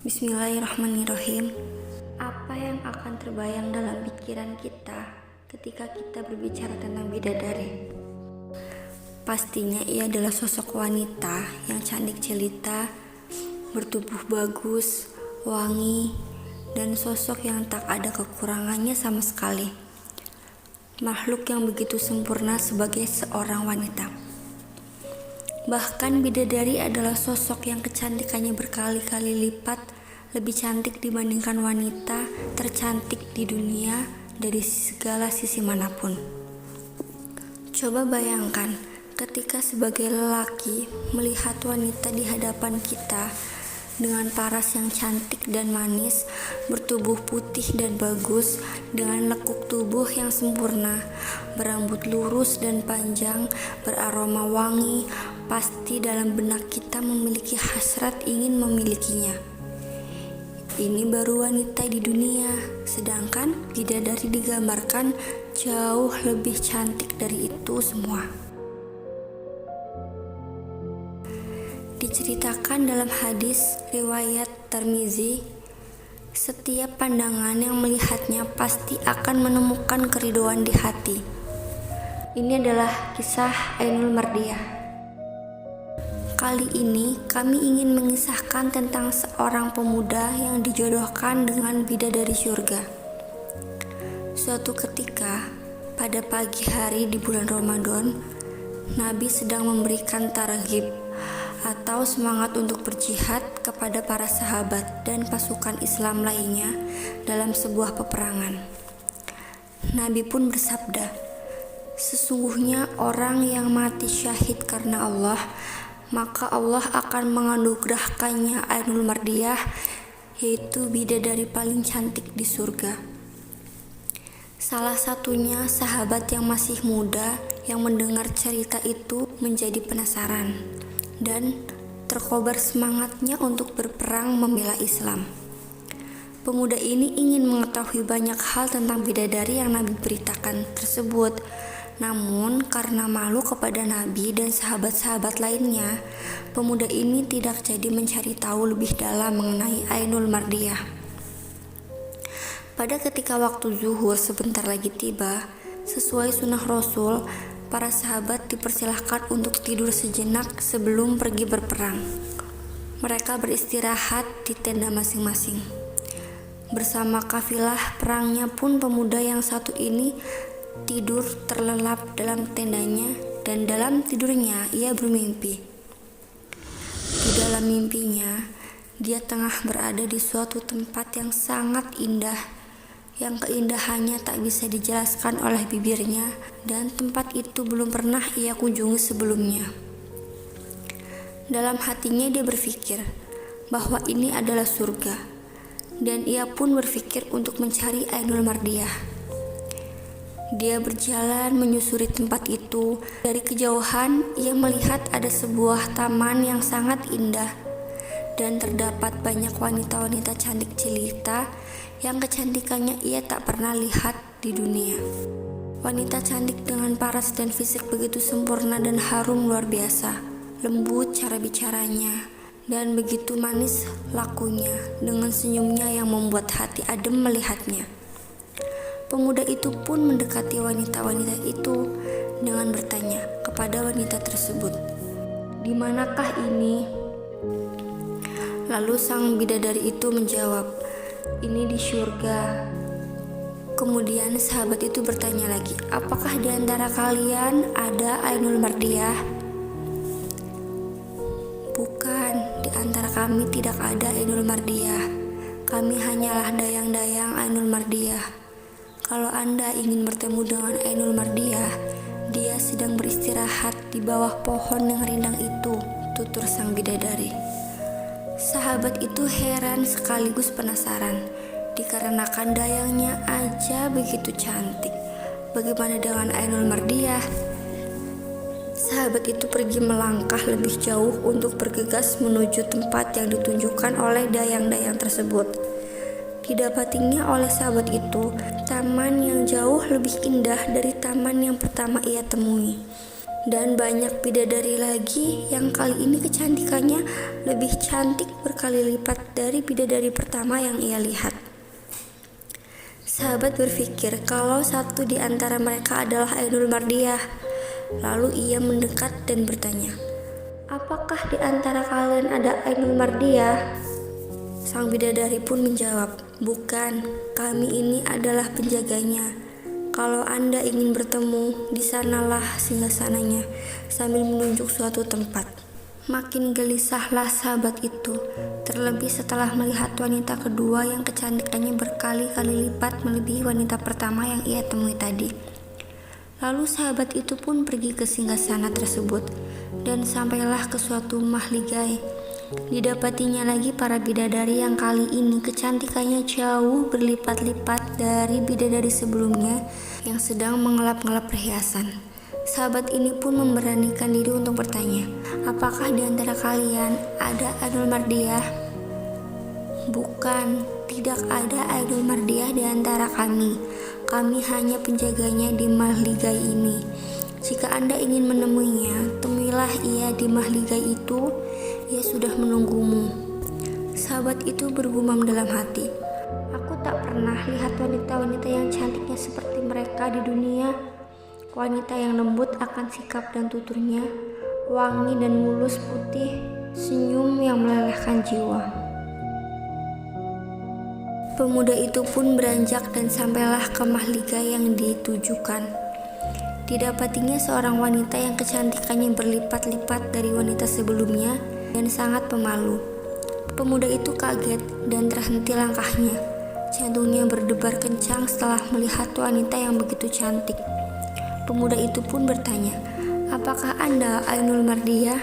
Bismillahirrahmanirrahim. Apa yang akan terbayang dalam pikiran kita ketika kita berbicara tentang bidadari? Pastinya ia adalah sosok wanita yang cantik jelita, bertubuh bagus, wangi, dan sosok yang tak ada kekurangannya sama sekali. Makhluk yang begitu sempurna sebagai seorang wanita. Bahkan bidadari adalah sosok yang kecantikannya berkali-kali lipat lebih cantik dibandingkan wanita tercantik di dunia dari segala sisi manapun. Coba bayangkan ketika sebagai lelaki melihat wanita di hadapan kita dengan paras yang cantik dan manis, bertubuh putih dan bagus, dengan lekuk tubuh yang sempurna, berambut lurus dan panjang, beraroma wangi, pasti dalam benak kita memiliki hasrat ingin memilikinya. Ini baru wanita di dunia, sedangkan bidadari digambarkan jauh lebih cantik dari itu semua. Diceritakan dalam hadis riwayat Tirmizi, setiap pandangan yang melihatnya pasti akan menemukan keriduan di hati. Ini adalah kisah Ainul Mardiyah. Kali ini kami ingin mengisahkan tentang seorang pemuda yang dijodohkan dengan bidadari surga. Suatu ketika, pada pagi hari di bulan Ramadan, Nabi sedang memberikan targhib atau semangat untuk berjihad kepada para sahabat dan pasukan Islam lainnya dalam sebuah peperangan. Nabi pun bersabda, "Sesungguhnya orang yang mati syahid karena Allah, maka Allah akan menganugerahkannya Ainul Mardiyah, yaitu bidadari paling cantik di surga." Salah satunya sahabat yang masih muda yang mendengar cerita itu menjadi penasaran dan terkobar semangatnya untuk berperang membela Islam. Pemuda ini ingin mengetahui banyak hal tentang bidadari yang Nabi beritakan tersebut. Namun karena malu kepada Nabi dan sahabat-sahabat lainnya, pemuda ini tidak jadi mencari tahu lebih dalam mengenai Ainul Mardiyah. Pada ketika waktu zuhur sebentar lagi tiba, sesuai sunnah Rasul, para sahabat dipersilahkan untuk tidur sejenak sebelum pergi berperang. Mereka beristirahat di tenda masing-masing. Bersama kafilah perangnya pun pemuda yang satu ini tidur terlelap dalam tendanya, dan dalam tidurnya ia bermimpi. Di dalam mimpinya, dia tengah berada di suatu tempat yang sangat indah, yang keindahannya tak bisa dijelaskan oleh bibirnya, dan tempat itu belum pernah ia kunjungi sebelumnya. Dalam hatinya dia berpikir bahwa ini adalah surga, dan ia pun berpikir untuk mencari Ainul Mardiyah. Dia berjalan menyusuri tempat itu. Dari kejauhan ia melihat ada sebuah taman yang sangat indah, dan terdapat banyak wanita-wanita cantik jelita yang kecantikannya ia tak pernah lihat di dunia. Wanita cantik dengan paras dan fisik begitu sempurna dan harum luar biasa. Lembut cara bicaranya dan begitu manis lakunya, dengan senyumnya yang membuat hati adem melihatnya. Pemuda itu pun mendekati wanita-wanita itu dengan bertanya kepada wanita tersebut, "Di manakah ini?" Lalu sang bidadari itu menjawab, "Ini di surga." Kemudian sahabat itu bertanya lagi, "Apakah di antara kalian ada Ainul Mardiyah?" "Bukan, di antara kami tidak ada Ainul Mardiyah. Kami hanyalah dayang-dayang Ainul Mardiyah. Kalau Anda ingin bertemu dengan Ainul Mardiyah, dia sedang beristirahat di bawah pohon yang rindang itu," tutur sang bidadari. Sahabat itu heran sekaligus penasaran, dikarenakan dayangnya aja begitu cantik. Bagaimana dengan Ainul Mardiyah? Sahabat itu pergi melangkah lebih jauh untuk bergegas menuju tempat yang ditunjukkan oleh dayang-dayang tersebut. Didapatinya oleh sahabat itu taman yang jauh lebih indah dari taman yang pertama ia temui. Dan banyak bidadari lagi yang kali ini kecantikannya lebih cantik berkali lipat dari bidadari pertama yang ia lihat. Sahabat berpikir kalau satu di antara mereka adalah Ainul Mardiah. Lalu ia mendekat dan bertanya, "Apakah di antara kalian ada Ainul Mardiah?" Sang bidadari pun menjawab, "Bukan, kami ini adalah penjaganya. Kalau Anda ingin bertemu, di sanalah singgasananya," sambil menunjuk suatu tempat. Makin gelisahlah sahabat itu, terlebih setelah melihat wanita kedua yang kecantikannya berkali-kali lipat melebihi wanita pertama yang ia temui tadi. Lalu sahabat itu pun pergi ke singgasana tersebut, dan sampailah ke suatu mahligai. Didapatinya lagi para bidadari yang kali ini kecantikannya jauh berlipat-lipat dari bidadari sebelumnya yang sedang mengelap-ngelap perhiasan. Sahabat ini pun memberanikan diri untuk bertanya, "Apakah di antara kalian ada Ainul Mardiah?" "Bukan, tidak ada Ainul Mardiah di antara kami. Kami hanya penjaganya di mahligai ini. Jika Anda ingin menemuinya, temuilah ia di mahligai itu. Ia sudah menunggumu." Sahabat itu bergumam dalam hati, "Aku tak pernah lihat wanita-wanita yang cantiknya seperti mereka di dunia. Wanita yang lembut akan sikap dan tuturnya, wangi dan mulus putih, senyum yang melelehkan jiwa." Pemuda itu pun beranjak dan sampailah ke mahligai yang ditujukan. Didapatinya seorang wanita yang kecantikannya berlipat-lipat dari wanita sebelumnya dan sangat pemalu. Pemuda itu kaget dan terhenti langkahnya. Jantungnya berdebar kencang setelah melihat wanita yang begitu cantik. Pemuda itu pun bertanya, "Apakah Anda Ainul Mardiah?"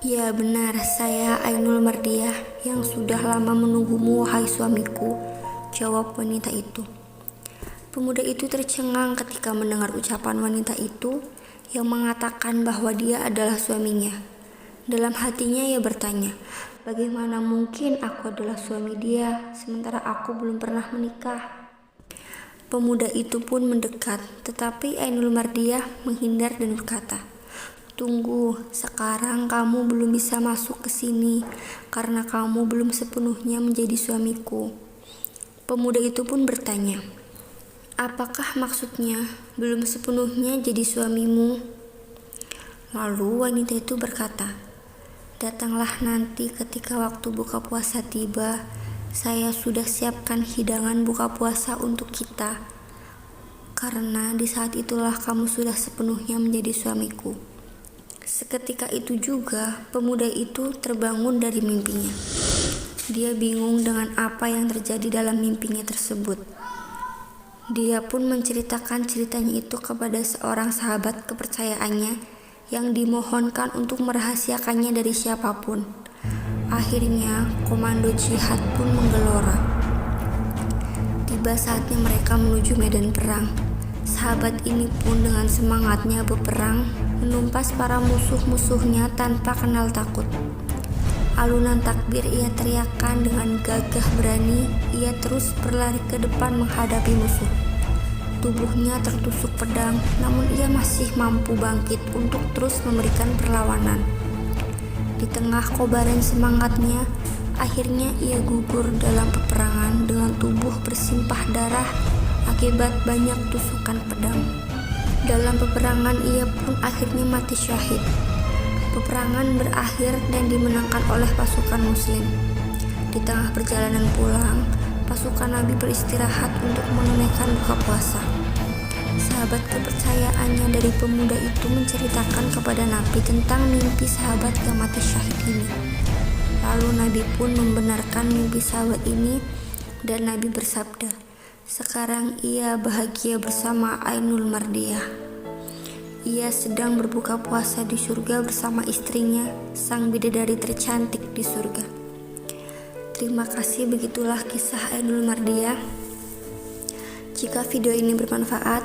"Ya benar, saya Ainul Mardiah yang sudah lama menunggumu, wahai suamiku," jawab wanita itu. Pemuda itu tercengang ketika mendengar ucapan wanita itu yang mengatakan bahwa dia adalah suaminya. Dalam hatinya ia bertanya, "Bagaimana mungkin aku adalah suami dia, sementara aku belum pernah menikah?" Pemuda itu pun mendekat, tetapi Ainul Mardiah menghindar dan berkata, "Tunggu, sekarang kamu belum bisa masuk ke sini, karena kamu belum sepenuhnya menjadi suamiku." Pemuda itu pun bertanya, "Apakah maksudnya belum sepenuhnya jadi suamimu?" Lalu wanita itu berkata, "Datanglah nanti ketika waktu buka puasa tiba. Saya sudah siapkan hidangan buka puasa untuk kita, karena di saat itulah kamu sudah sepenuhnya menjadi suamiku." Seketika itu juga pemuda itu terbangun dari mimpinya. Dia bingung dengan apa yang terjadi dalam mimpinya tersebut. Dia pun menceritakan ceritanya itu kepada seorang sahabat kepercayaannya yang dimohonkan untuk merahasiakannya dari siapapun. Akhirnya komando jihad pun menggelora. Tiba saatnya mereka menuju medan perang. Sahabat ini pun dengan semangatnya berperang, menumpas para musuh-musuhnya tanpa kenal takut. Alunan takbir ia teriakkan dengan gagah berani. Ia terus berlari ke depan menghadapi musuh. Tubuhnya tertusuk pedang, namun ia masih mampu bangkit untuk terus memberikan perlawanan. Di tengah kobaran semangatnya, akhirnya ia gugur dalam peperangan dengan tubuh bersimpah darah akibat banyak tusukan pedang. Dalam peperangan ia pun akhirnya mati syahid. Peperangan berakhir dan dimenangkan oleh pasukan muslim. Di tengah perjalanan pulang, pasukan Nabi beristirahat untuk menunaikan buka puasa. Sahabat kepercayaannya dari pemuda itu menceritakan kepada Nabi tentang mimpi sahabat yang mati syahid ini. Lalu Nabi pun membenarkan mimpi sahabat ini dan Nabi bersabda, "Sekarang ia bahagia bersama Ainul Mardiah. Ia sedang berbuka puasa di surga bersama istrinya, sang bidadari tercantik di surga." Terima kasih, begitulah kisah Ainul Mardiah. Jika video ini bermanfaat,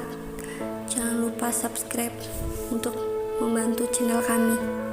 jangan lupa subscribe untuk membantu channel kami.